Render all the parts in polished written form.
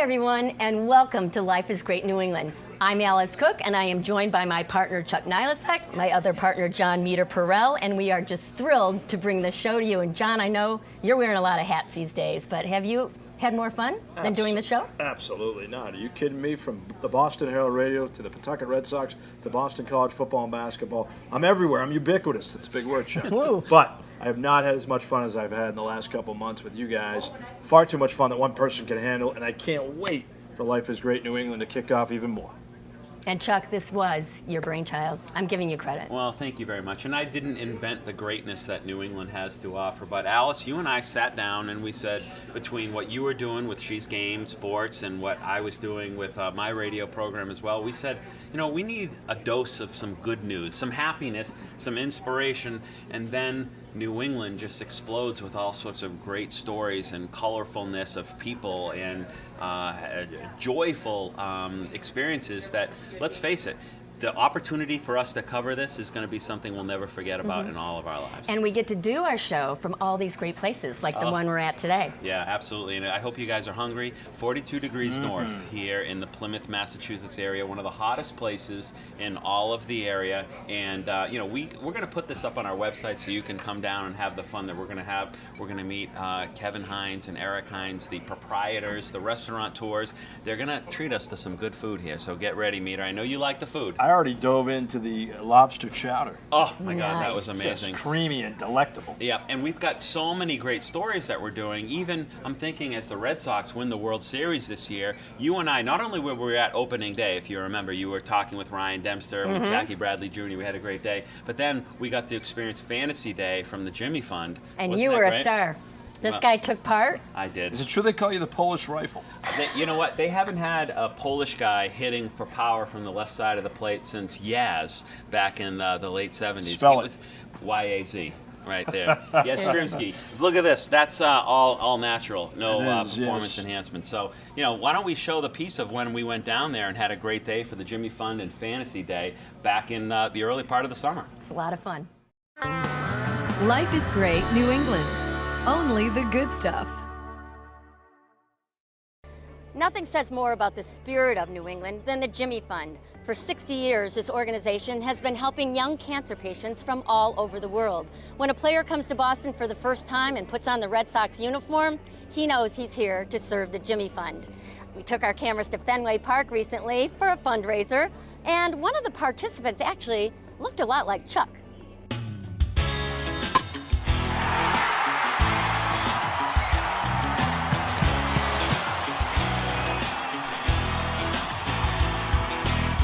everyone, and welcome to Life is Great New England. I'm Alice Cook, and I am joined by my partner, Chuck Nilosek, my other partner, John Meter-Perrell, and we are just thrilled to bring the show to you. And John, I know you're wearing a lot of hats these days, but have you had more fun than doing the show? Absolutely not. Are you kidding me? From the Boston Herald Radio to the Pawtucket Red Sox to Boston College football and basketball, I'm everywhere. I'm ubiquitous. That's a big word, Chuck. But I have not had as much fun as I've had in the last couple months with you guys. Far too much fun that one person can handle, and I can't wait for Life is Great New England to kick off even more. And Chuck, this was your brainchild. I'm giving you credit. Well, thank you very much. And I didn't invent the greatness that New England has to offer. But Alice, you and I sat down and we said, between what you were doing with She's Game Sports and what I was doing with my radio program as well, we said, you know, we need a dose of some good news, some happiness, some inspiration, and then New England just explodes with all sorts of great stories and colorfulness of people and joyful experiences that, let's face it, the opportunity for us to cover this is going to be something we'll never forget about in all of our lives. And we get to do our show from all these great places, like the one we're at today. Yeah, absolutely. And I hope you guys are hungry. 42 degrees north here in the Plymouth, Massachusetts area, one of the hottest places in all of the area. And, you know, we're going to put this up on our website so you can come down and have the fun that we're going to have. We're going to meet Kevin Hines and Eric Hines, the proprietors, the restaurateurs. They're going to treat us to some good food here. So get ready, Meter. I know you like the food. I already dove into the lobster chowder. Oh my God, that was amazing. Just creamy and delectable. Yeah, and we've got so many great stories that we're doing. Even, I'm thinking, as the Red Sox win the World Series this year, you and I, not only were we at opening day, if you remember, you were talking with Ryan Dempster, with Jackie Bradley Jr., we had a great day, but then we got to experience Fantasy Day from the Jimmy Fund. And you were a star. This guy took part? I did. Is it true they call you the Polish rifle? You know what? They haven't had a Polish guy hitting for power from the left side of the plate since Yaz back in the late 70s. Spell it. Was Y-A-Z. Right there. Yastrzemski. Look at this. That's all natural. No performance enhancement. So, you know, why don't we show the piece of when we went down there and had a great day for the Jimmy Fund and Fantasy Day back in the early part of the summer. It's a lot of fun. Life is Great New England. Only the good stuff. Nothing says more about the spirit of New England than the Jimmy Fund. For 60 years, this organization has been helping young cancer patients from all over the world. When a player comes to Boston for the first time and puts on the Red Sox uniform, he knows he's here to serve the Jimmy Fund. We took our cameras to Fenway Park recently for a fundraiser, and one of the participants actually looked a lot like Chuck.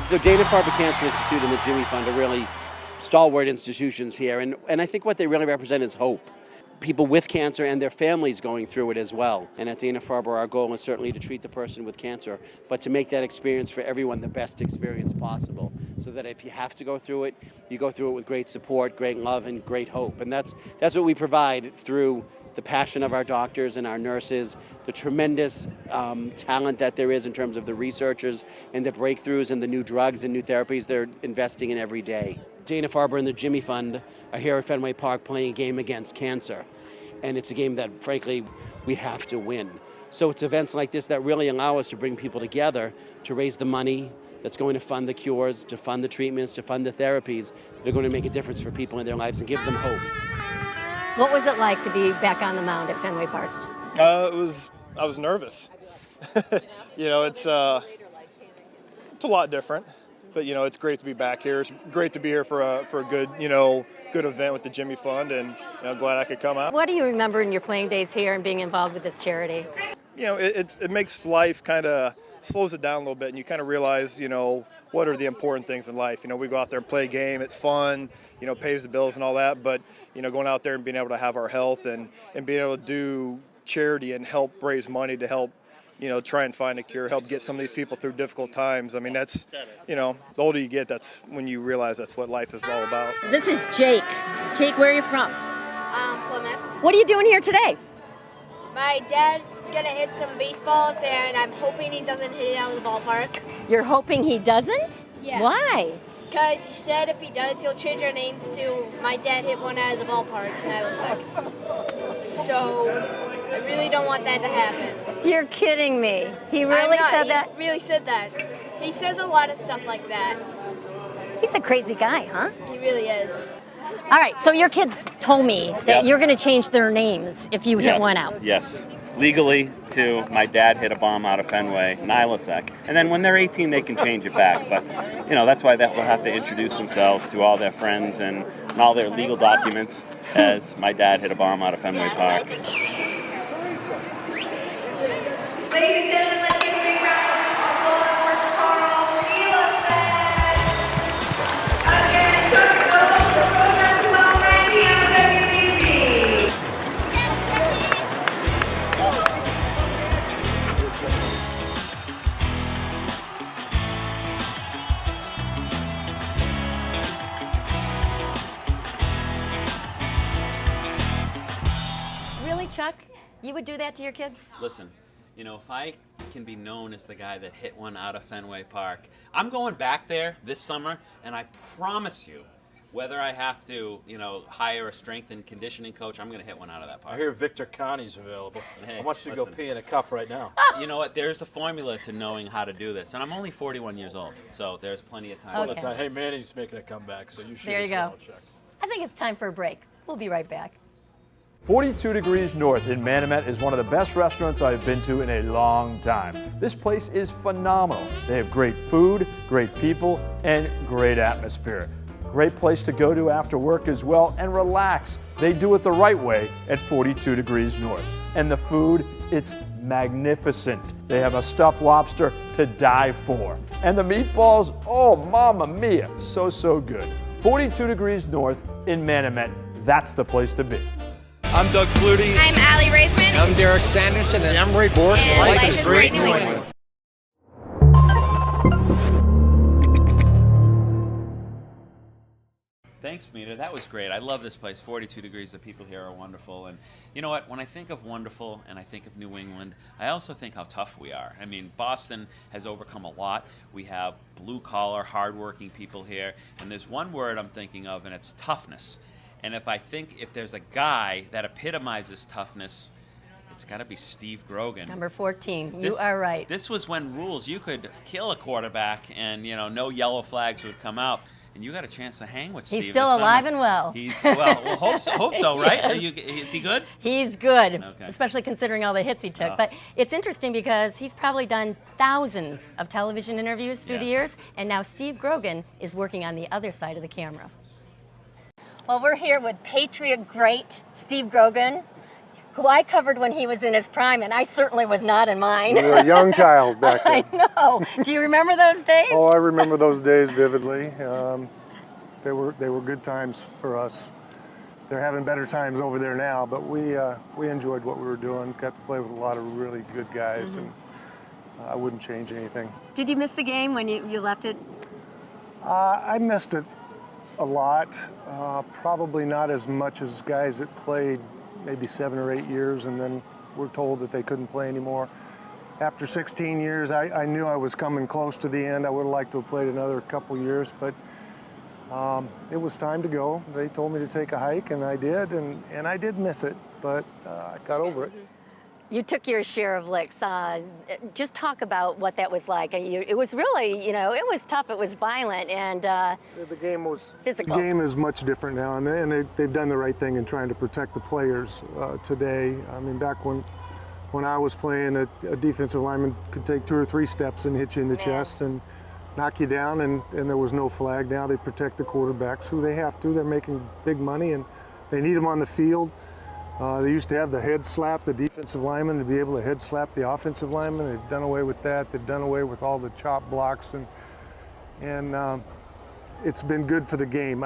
So Dana-Farber Cancer Institute and the Jimmy Fund are really stalwart institutions here, and I think what they really represent is hope. People with cancer and their families going through it as well. And at Dana-Farber, our goal is certainly to treat the person with cancer, but to make that experience for everyone the best experience possible, so that if you have to go through it, you go through it with great support, great love, and great hope. And that's what we provide through the passion of our doctors and our nurses, the tremendous talent that there is in terms of the researchers and the breakthroughs and the new drugs and new therapies they're investing in every day. Dana-Farber and the Jimmy Fund are here at Fenway Park playing a game against cancer. And it's a game that, frankly, we have to win. So it's events like this that really allow us to bring people together to raise the money that's going to fund the cures, to fund the treatments, to fund the therapies that are going to make a difference for people in their lives and give them hope. What was it like to be back on the mound at Fenway Park? I was nervous. You know, it's a lot different, but you know, it's great to be back here. It's great to be here for a good, you know, good event with the Jimmy Fund, and you know, glad I could come out. What do you remember in your playing days here and being involved with this charity? You know, it makes life kind of slows it down a little bit, and you kind of realize, you know, what are the important things in life. You know, we go out there and play a game, it's fun, you know, pays the bills and all that, but, you know, going out there and being able to have our health and being able to do charity and help raise money to help, you know, try and find a cure, help get some of these people through difficult times. I mean, that's, you know, the older you get, that's when you realize that's what life is all about. This is Jake. Jake, where are you from? Plymouth. What are you doing here today? My dad's gonna hit some baseballs, and I'm hoping he doesn't hit it out of the ballpark. You're hoping he doesn't? Yeah. Why? Because he said if he does, he'll change our names to "My dad hit one out of the ballpark," and I was like, so I really don't want that to happen. You're kidding me. He really I'm not. said that? He really said that. He says a lot of stuff like that. He's a crazy guy, huh? He really is. All right, so your kids told me that you're going to change their names if you hit one out. Yes. Legally, to my dad hit a bomb out of Fenway, Nilosek. And then when they're 18, they can change it back. But, you know, that's why they'll have to introduce themselves to all their friends and all their legal documents as my dad hit a bomb out of Fenway Park. Ladies and gentlemen, let's give a big round of applause for Charles Nilosek. Again, Dr. Wells, the program 1219 on WBC. Really, Chuck? You would do that to your kids? Listen, you know, if I can be known as the guy that hit one out of Fenway Park, I'm going back there this summer, and I promise you, whether I have to, you know, hire a strength and conditioning coach, I'm going to hit one out of that park. I hear Victor Connie's available. Hey, I want you to go listen. pee in a cup right now. You know what? There's a formula to knowing how to do this, and I'm only 41 years old, so there's plenty of time. Okay. Hey, Manny's making a comeback, so you should. There you as well, go. Chuck. I think it's time for a break. We'll be right back. 42 Degrees North in Manomet is one of the best restaurants I've been to in a long time. This place is phenomenal. They have great food, great people, and great atmosphere. Great place to go to after work as well and relax. They do it the right way at 42 Degrees North. And the food, it's magnificent. They have a stuffed lobster to die for. And the meatballs, oh, mamma mia, so, so good. 42 Degrees North in Manomet, that's the place to be. I'm Doug Flutie. I'm Allie Raisman. I'm Derek Sanderson. And I'm Ray Bork. And Life is Great New England. Thanks, Mita. That was great. I love this place. 42 degrees. The people here are wonderful. And you know what? When I think of wonderful and I think of New England, I also think how tough we are. I mean, Boston has overcome a lot. We have blue-collar, hardworking people here. And there's one word I'm thinking of, and it's toughness. And if there's a guy that epitomizes toughness, it's got to be Steve Grogan. Number 14. You are right. This was when rules, you could kill a quarterback and, you know, no yellow flags would come out. And you got a chance to hang with Steve. He's still alive and well. We'll hope so, right? Is he good? He's good, Okay. especially considering all the hits he took. But it's interesting because he's probably done thousands of television interviews through the years, and now Steve Grogan is working on the other side of the camera. Well, we're here with Patriot great Steve Grogan, who I covered when he was in his prime, and I certainly was not in mine. You were a young child back then. I know. Do you remember those days? Oh, I remember those days vividly. They were good times for us. They're having better times over there now, but we enjoyed what we were doing. Got to play with a lot of really good guys, and I wouldn't change anything. Did you miss the game when you left it? I missed it a lot. Probably not as much as guys that played maybe 7 or 8 years and then were told that they couldn't play anymore. After 16 years, I knew I was coming close to the end. I would have liked to have played another couple years, but it was time to go. They told me to take a hike, and I did, and I did miss it, but I got over it. You took your share of licks. Just talk about what that was like. It was really, you know, it was tough. It was violent, and the game was physical. The game is much different now, and they've done the right thing in trying to protect the players today. I mean, back when I was playing, a defensive lineman could take 2 or 3 steps and hit you in the chest and knock you down, and there was no flag. Now they protect the quarterbacks, who they have to. They're making big money, and they need them on the field. They used to have the head slap, the defensive lineman, to be able to head slap the offensive lineman. They've done away with that. They've done away with all the chop blocks, and it's been good for the game.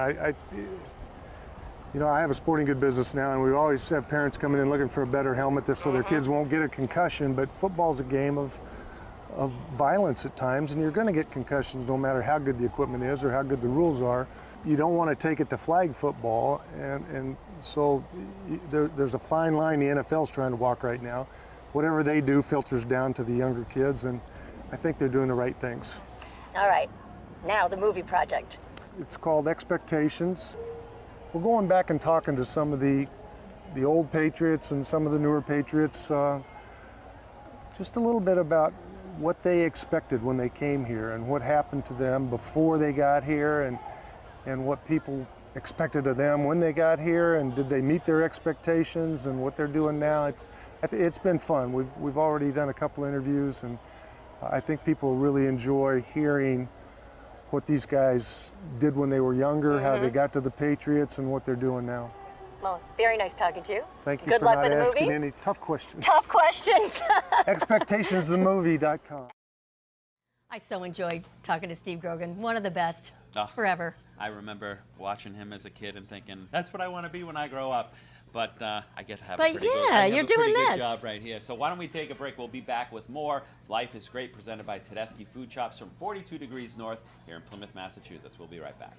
You know, I have a sporting good business now, and we always have parents coming in looking for a better helmet so their kids won't get a concussion. But football's a game of violence at times, and you're going to get concussions no matter how good the equipment is or how good the rules are. You don't want to take it to flag football, and so there's a fine line the NFL's trying to walk right now. Whatever they do filters down to the younger kids, and I think they're doing the right things. All right, now the movie project. It's called Expectations. We're going back and talking to some of the the old Patriots and some of the newer Patriots, just a little bit about what they expected when they came here and what happened to them before they got here, and what people expected of them when they got here, and did they meet their expectations, and what they're doing now. It's been fun. We've already done a couple interviews, and I think people really enjoy hearing what these guys did when they were younger, how they got to the Patriots, and what they're doing now. Well, very nice talking to you. Thank you Good for luck not with the asking movie. any tough questions. Tough questions. Expectationsthemovie.com. I so enjoyed talking to Steve Grogan. One of the best Oh. forever. I remember watching him as a kid and thinking, that's what I want to be when I grow up. But I get to have a But pretty yeah, good, I have you're a pretty doing good this. job right here. So why don't we take a break? We'll be back with more Life is Great, presented by Tedeschi Food Shops from 42 degrees north here in Plymouth, Massachusetts. We'll be right back.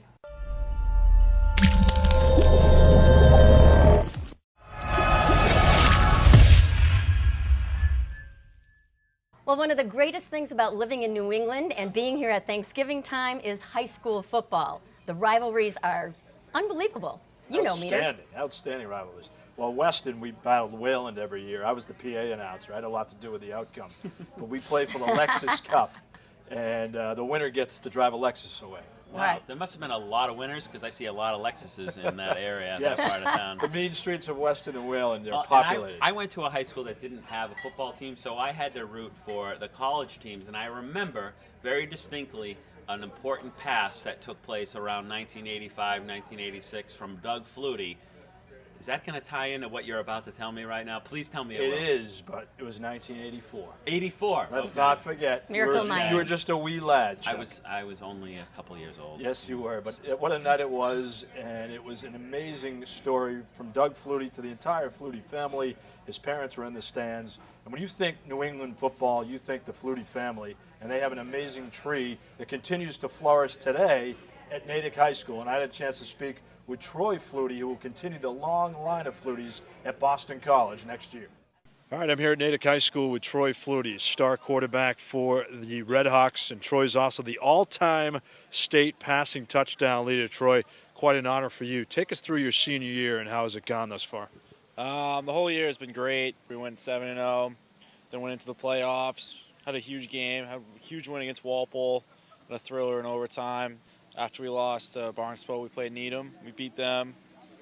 Well, one of the greatest things about living in New England and being here at Thanksgiving time is high school football. The rivalries are unbelievable. You know, Meter. Outstanding rivalries. Well, Weston, we battled Wayland every year. I was the PA announcer. I had a lot to do with the outcome. But we played for the Lexus Cup, and the winner gets to drive a Lexus away. Wow, Right. there must have been a lot of winners because I see a lot of Lexuses in that area, Yes. that part of town. The mean streets of Weston and Wayland are And populated. I went to a high school that didn't have a football team, so I had to root for the college teams. And I remember very distinctly an important pass that took place around 1985, 1986 from Doug Flutie. Is that going to tie into what you're about to tell me right now? Please tell me it will. It is, but it was 1984. 84. Let's okay. not forget. Miracle Mike. You were just a wee lad, Chuck. I was only a couple years old. Yes, you were. But what a night it was, and it was an amazing story from Doug Flutie to the entire Flutie family. His parents were in the stands. And when you think New England football, you think the Flutie family, and they have an amazing tree that continues to flourish today at Natick High School. And I had a chance to speak with Troy Flutie, who will continue the long line of Fluties at Boston College next year. All right, I'm here at Natick High School with Troy Flutie, star quarterback for the Red Hawks, and Troy's also the all-time state passing touchdown leader. Troy, quite an honor for you. Take us through your senior year and how has it gone thus far? The whole year has been great. We went 7-0, then went into the playoffs, had a huge game, had a huge win against Walpole, and a thriller in overtime. After we lost Barnstable, we played Needham. We beat them.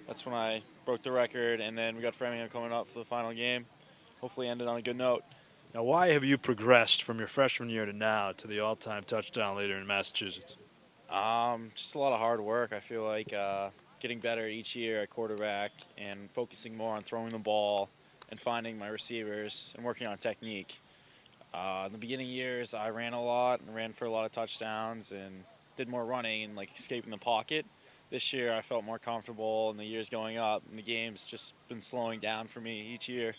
That's when I broke the record, and then we got Framingham coming up for the final game. Hopefully ended on a good note. Now, why have you progressed from your freshman year to now to the all-time touchdown leader in Massachusetts? Just a lot of hard work. I feel like getting better each year at quarterback and focusing more on throwing the ball and finding my receivers and working on technique. In the beginning years, I ran a lot and ran for a lot of touchdowns and did more running and like escaping the pocket. This year I felt more comfortable, and the years going up, and the game's just been slowing down for me each year.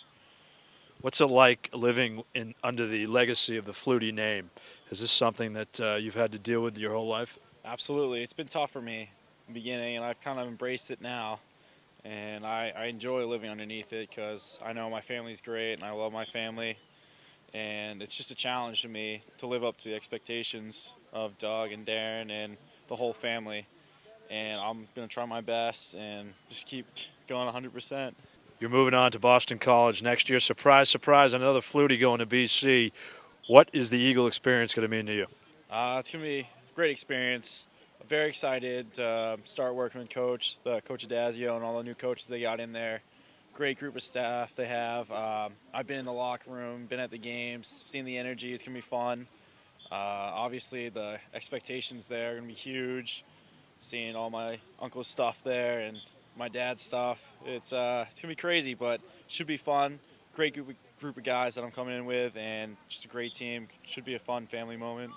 What's it like living under the legacy of the Flutie name? Is this something that you've had to deal with your whole life? Absolutely. It's been tough for me in the beginning, and I've kind of embraced it now. And I enjoy living underneath it because I know my family's great, and I love my family. And it's just a challenge to me to live up to the expectations of Doug and Darren and the whole family. And I'm going to try my best and just keep going 100%. You're moving on to Boston College next year. Surprise, surprise, another Flutie going to BC. What is the Eagle experience going to mean to you? It's going to be a great experience. I'm very excited to start working with Coach Adazio and all the new coaches they got in there. Great group of staff they have. I've been in the locker room, been at the games, seen the energy. It's going to be fun. Obviously, the expectations there are going to be huge. Seeing all my uncle's stuff there and my dad's stuff. It's going to be crazy, but should be fun. Great group of guys that I'm coming in with, and just a great team. Should be a fun family moment.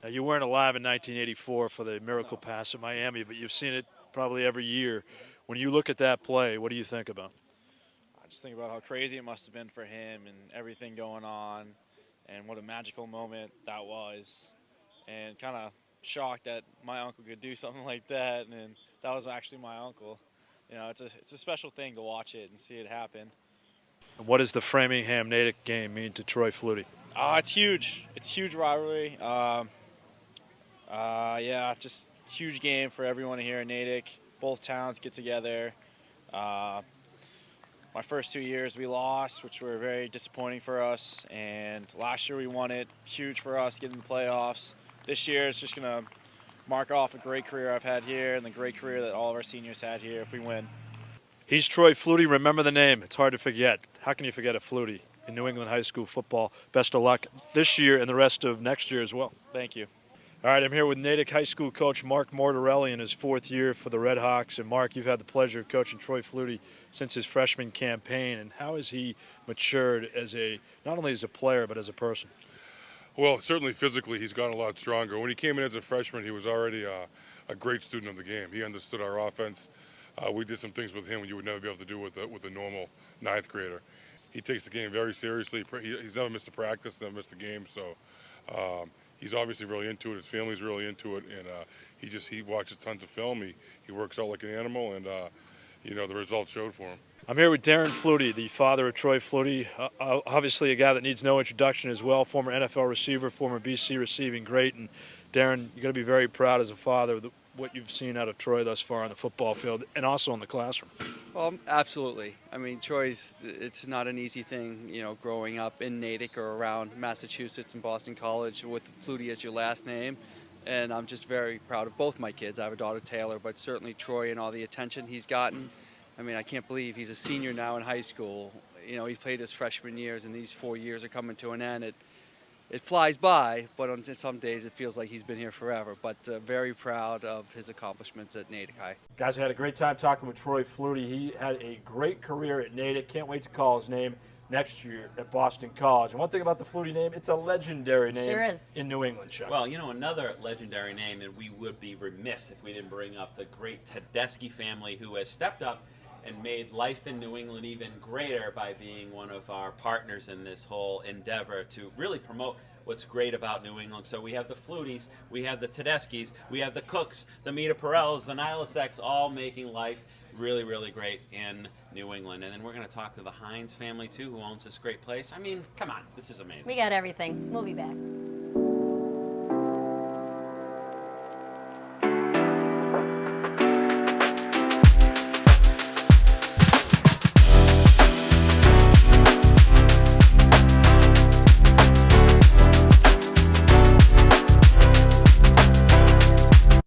Now, you weren't alive in 1984 for the miracle pass at Miami, but you've seen it probably every year. When you look at that play, what do you think about? I just think about how crazy it must have been for him and everything going on, and what a magical moment that was, and kind of shocked that my uncle could do something like that, and that was actually my uncle. You know, it's a special thing to watch it and see it happen. And what does the Framingham-Natick game mean to Troy Flutie? It's huge. It's a huge rivalry. Yeah, just huge game for everyone here in Natick. Both towns get together. My first 2 years we lost, which were very disappointing for us. And last year we won it. Huge for us, getting the playoffs. This year it's just going to mark off a great career I've had here and the great career that all of our seniors had here if we win. He's Troy Flutie. Remember the name. It's hard to forget. How can you forget a Flutie in New England high school football? Best of luck this year and the rest of next year as well. Thank you. All right, I'm here with Natick High School coach Mark Mortarelli in his 4th year for the Red Hawks. And Mark, you've had the pleasure of coaching Troy Flutie since his freshman campaign. And how has he matured as not only as a player but as a person? Well, certainly physically he's gotten a lot stronger. When he came in as a freshman, he was already a great student of the game. He understood our offense. We did some things with him you would never be able to do with a normal 9th grader. He takes the game very seriously. He's never missed a practice, never missed a game. So he's obviously really into it. His family's really into it, and he watches tons of film. He works out like an animal, and the results showed for him. I'm here with Darren Flutie, the father of Troy Flutie, obviously a guy that needs no introduction as well, former NFL receiver, former BC receiving great. And Darren, you're going to be very proud as a father of what you've seen out of Troy thus far on the football field and also in the classroom. Well, absolutely. I mean, it's not an easy thing, growing up in Natick or around Massachusetts and Boston College with Flutie as your last name. And I'm just very proud of both my kids. I have a daughter, Taylor, but certainly Troy and all the attention he's gotten. I mean, I can't believe he's a senior now in high school. He played his freshman years, and these 4 years are coming to an end. It flies by, but on some days it feels like he's been here forever. But very proud of his accomplishments at Natick High. Guys, I had a great time talking with Troy Flutie. He had a great career at Natick. Can't wait to call his name next year at Boston College. And one thing about the Flutie name, it's a legendary name Sure is. in New England, Chuck. Well, another legendary name, and we would be remiss if we didn't bring up the great Tedeschi family, who has stepped up and made life in New England even greater by being one of our partners in this whole endeavor to really promote what's great about New England. So we have the Fluties, we have the Tedeschis, we have the Cooks, the Mita Perels, the Niloseks, all making life really, really great in New England. And then we're going to talk to the Hines family, too, who owns this great place. I mean, come on, this is amazing. We got everything. We'll be back.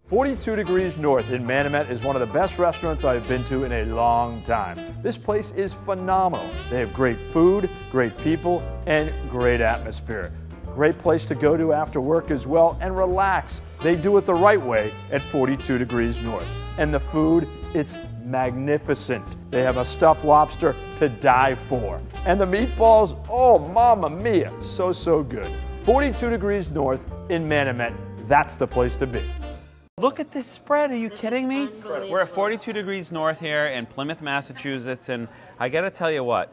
42 degrees north in Manamet is one of the best restaurants I've been to in a long time. This place is phenomenal. They have great food, great people, and great atmosphere. Great place to go to after work as well and relax. They do it the right way at 42 degrees north. And the food, it's magnificent. They have a stuffed lobster to die for. And the meatballs, oh, mamma mia, so good. 42 degrees north in Manamet, that's the place to be. Look at this spread. Are you kidding me? We're at 42 degrees north here in Plymouth, Massachusetts, and I got to tell you what,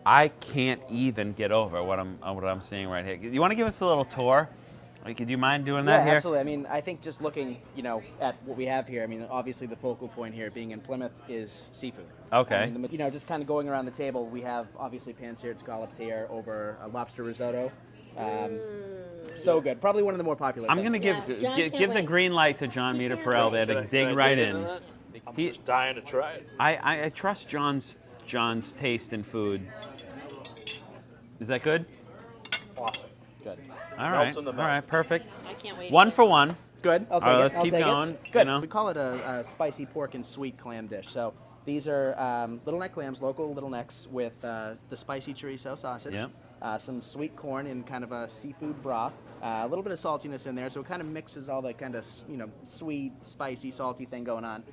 I can't even get over what I'm seeing right here. You want to give us a little tour? Like, do you mind doing that here? Yeah, absolutely. I mean, I think just looking, at what we have here, I mean, obviously the focal point here being in Plymouth is seafood. Okay. I mean, just kind of going around the table, we have obviously pan-seared scallops here over a lobster risotto. So good. Probably one of the more popular I'm going to give the green light to John Mita Perel there to dig right in. I'm just dying to try it. I trust John's taste in food. Is that good? Awesome. Good. All right, perfect. I can't wait. One for one. Good. I'll take All right, it. let's I'll keep take going. It. Good. We call it a spicy pork and sweet clam dish. So these are little neck clams, local little necks with the spicy chorizo sausage. Yep. Some sweet corn in kind of a seafood broth, a little bit of saltiness in there, so it kind of mixes all that kind of sweet, spicy, salty thing going on.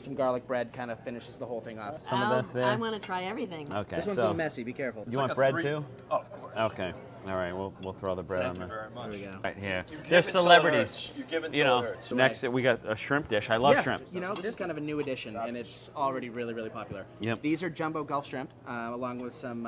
Some garlic bread kind of finishes the whole thing off. Some of this there? I want to try everything. Okay. This one's a little messy. Be careful. You want bread too? Oh, of course. Okay. All right. We'll throw the bread on there. Thank you very much. Here we go. Right here. You give They're it till it celebrities. hurts. You give it till it hurts. Next we got a shrimp dish. I love shrimp. This is kind of a new addition, and it's already really, really popular. Yep. These are jumbo Gulf shrimp, along with some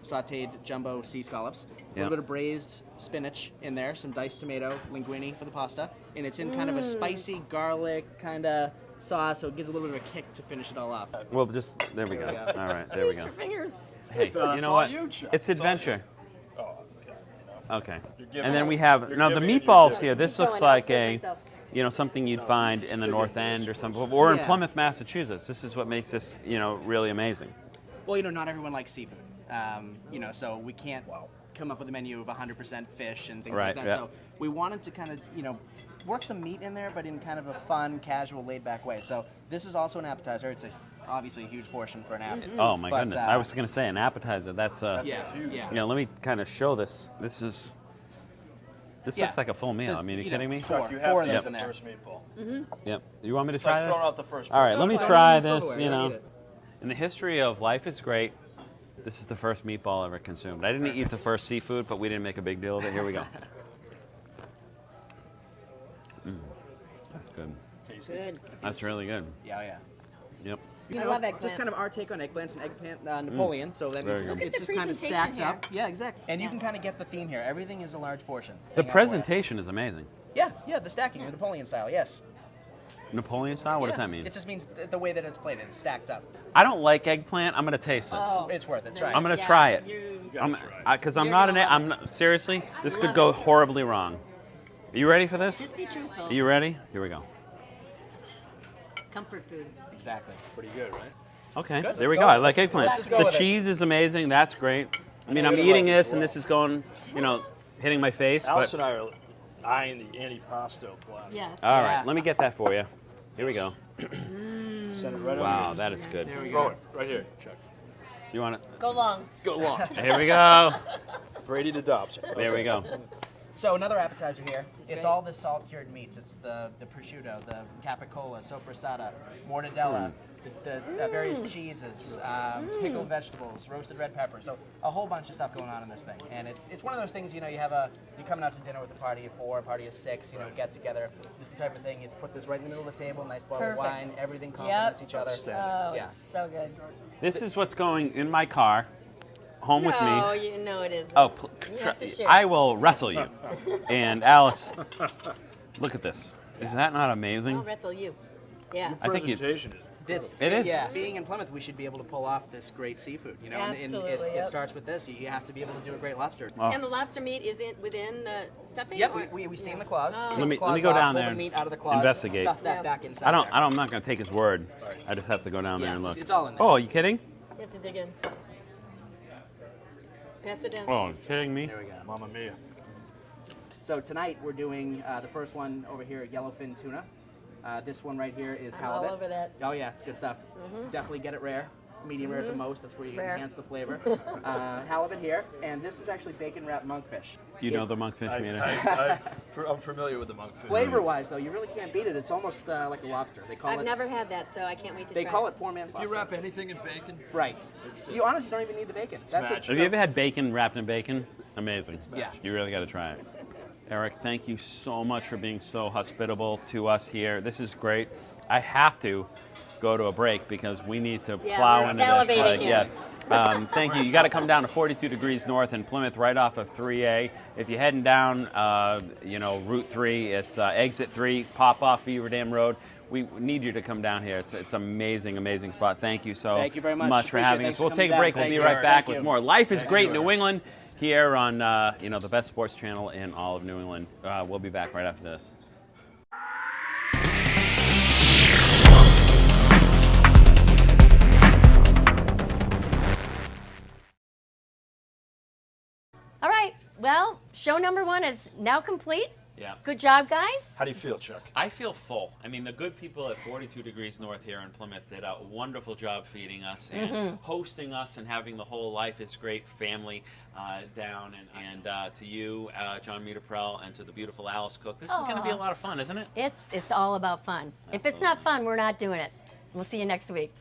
sautéed jumbo sea scallops. A Yep. little bit of braised spinach in there, some diced tomato, linguine for the pasta, and it's in kind of a spicy garlic kind of sauce, so it gives a little bit of a kick to finish it all off. Well, there we go. All right, there we go. Your fingers. Hey, you know what? It's adventure. Okay. And then we have now the meatballs here. This looks like something you'd find in the North End or something, or in Plymouth, Massachusetts. This is what makes this really amazing. Well, not everyone likes seafood. So we can't come up with a menu of 100% fish and things like that. Yeah. So we wanted to kind of, work some meat in there, but in kind of a fun, casual, laid-back way. So this is also an appetizer. It's obviously a huge portion for an app. Oh my goodness! I was going to say an appetizer. That's yeah. Let me kind of show this. This looks like a full meal. I mean, are you kidding me? Chuck, you have four to of eat those in the there. first meatball. Yep. You want me to It's try like this? throwing out the first All right, meatball. let me Go try ahead. this. Eat it. In the history of Life is Great, this is the first meatball ever consumed. I didn't eat the first seafood, but we didn't make a big deal of it. Here we go. That's good. Tasty. Good. That's really good. Yeah. Yep. I love eggplant. Just kind of our take on eggplants and eggplant Napoleon. So that Very means good. it's Look at just the kind of presentation stacked here. up. Yeah, exactly. And you can kind of get the theme here. Everything is a large portion. The Hang out for presentation is amazing. you. Yeah, the stacking, the Napoleon style. Yes. Napoleon style? What does Yeah. that mean? It just means the way that it's plated. It's stacked up. I don't like eggplant. I'm going to taste this. It's worth it. Try I'm it. going to try it. gotta Because I'm not an. I'm not, seriously. This could go horribly wrong. Are you ready for this? Just be truthful. Are you ready? Here we go. Comfort food. Exactly. Pretty good, right? Okay, Good, there let's we go. go. I like Let's eggplant. go The with it. cheese is amazing. That's great. I mean, I'm really eating like it this, as and well. this is going, hitting my face. Alice But and I are eyeing the antipasto platter. Yes. all Yeah. right, let me get that for you. Here we go. Set it right Wow, over that is good. There we Throw go. it right here, Chuck. You want it? Go long. Go long. Here we go. Brady to Dobbs. There we go. So another appetizer here. It's all the salt-cured meats. It's the prosciutto, the capicola, sopressata, mortadella, the various cheeses, pickled vegetables, roasted red pepper. So a whole bunch of stuff going on in this thing. And it's one of those things, you're coming out to dinner with a party of 4, a party of 6, get together. This is the type of thing, you put this right in the middle of the table, nice bottle Perfect. of wine, everything complements each other. Oh, Yeah. it's so good. This is what's going in my car, home with No, me. you know it isn't. Oh, You have to share. I will wrestle you. And Alice, look at this. Is that not amazing? I'll wrestle you. Yeah. I think you. Presentation is It is. Yeah, being in Plymouth, we should be able to pull off this great seafood. And Absolutely, it yep. starts with this. You have to be able to do a great lobster. Oh. And the lobster meat is within the stuffing? Yep, or- we steam the claws. Oh. take Let me the claws go off, down pull there the and meat out of the claws, investigate. stuff that Yeah. back inside. I'm not going to take his word. I just have to go down there and Yeah, look. it's all in there. Oh, are you kidding? You have to dig in. Pass it down. Oh, you kidding me? There we go. Mamma mia. So tonight we're doing the first one over here, yellowfin tuna. This one right here is I'm all halibut. over that. Oh yeah, it's good stuff. Definitely get it rare. Medium rare at the most. That's where you Rare. enhance the flavor. Halibut here, and this is actually bacon wrapped monkfish. You know the monkfish meter. I'm familiar with the monkfish. Flavor-wise, though, you really can't beat it. It's almost like a lobster. They call I've it. never had that, so I can't wait to They try call it poor man's Do you lobster. wrap anything in bacon? Right. It's just, You honestly don't even need the bacon. That's magic. Have you ever had bacon wrapped in bacon? Amazing. Yeah. You really got to try it. Eric, thank you so much for being so hospitable to us here. This is great. I have to go to a break because we need to Yeah, plow we're into this. salivating here. Thank you. You got to come down to 42 degrees north in Plymouth, right off of 3A. If you're heading down, Route 3, it's exit 3, pop off Beaver Dam Road. We need you to come down here. It's amazing, amazing spot. Thank you so Thank you very much. for Appreciate it. having Thanks us. for We'll coming take a down. break. We'll Thank be you, right Eric. back Thank with you. more Life is Great you, New Eric. England here on the best sports channel in all of New England. We'll be back right after this. All right. Well, show number 1 is now complete. Yeah. Good job, guys. How do you feel, Chuck? I feel full. I mean, the good people at 42 Degrees North here in Plymouth did a wonderful job feeding us and hosting us and having the whole Life is Great family down. And to you, John Muterprell, and to the beautiful Alice Cook. This is going to be a lot of fun, isn't it? It's all about fun. If it's not fun, we're not doing it. We'll see you next week.